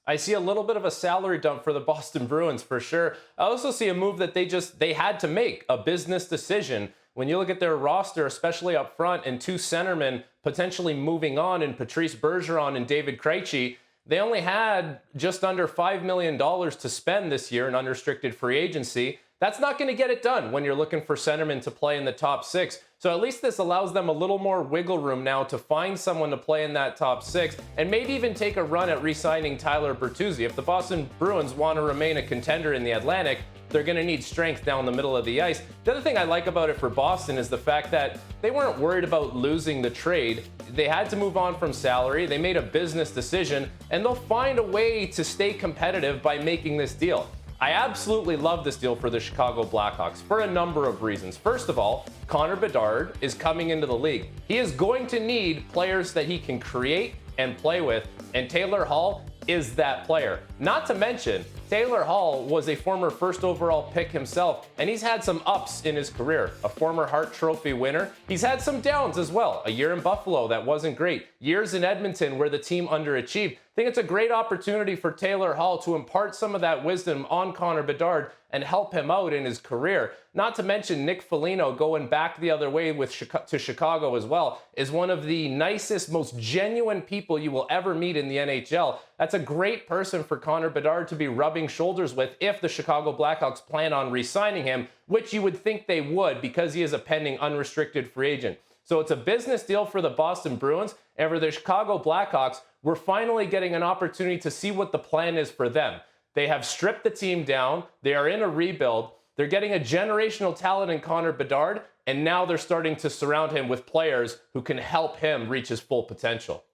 I see a little bit of a salary dump for the Boston Bruins for sure. I also see a move that they had to make, a business decision. When you look at their roster, especially up front, and two centermen potentially moving on in Patrice Bergeron and David Krejci, they only had just under $5 million to spend this year in unrestricted free agency. That's not going to get it done when you're looking for centermen to play in the top six. So at least this allows them a little more wiggle room now to find someone to play in that top six and maybe even take a run at re-signing Tyler Bertuzzi. If the Boston Bruins want to remain a contender in the Atlantic, they're going to need strength down the middle of the ice. The other thing I like about it for Boston is the fact that they weren't worried about losing the trade. They had to move on from salary. They made a business decision, and they'll find a way to stay competitive by making this deal. I absolutely love this deal for the Chicago Blackhawks for a number of reasons. First of all, Connor Bedard is coming into the league. He is going to need players that he can create and play with, and Taylor Hall is that player. Not to mention, Taylor Hall was a former first overall pick himself, and he's had some ups in his career. A former Hart Trophy winner. He's had some downs as well. A year in Buffalo that wasn't great. Years in Edmonton where the team underachieved. I think it's a great opportunity for Taylor Hall to impart some of that wisdom on Connor Bedard and help him out in his career. Not to mention Nick Foligno going back the other way to Chicago as well is one of the nicest, most genuine people you will ever meet in the NHL. That's a great person for Connor Bedard to be rubbing shoulders with if the Chicago Blackhawks plan on re-signing him, which you would think they would because he is a pending unrestricted free agent. So it's a business deal for the Boston Bruins, and for the Chicago Blackhawks, we're finally getting an opportunity to see what the plan is for them. They have stripped the team down. They are in a rebuild. They're getting a generational talent in Connor Bedard, and now they're starting to surround him with players who can help him reach his full potential.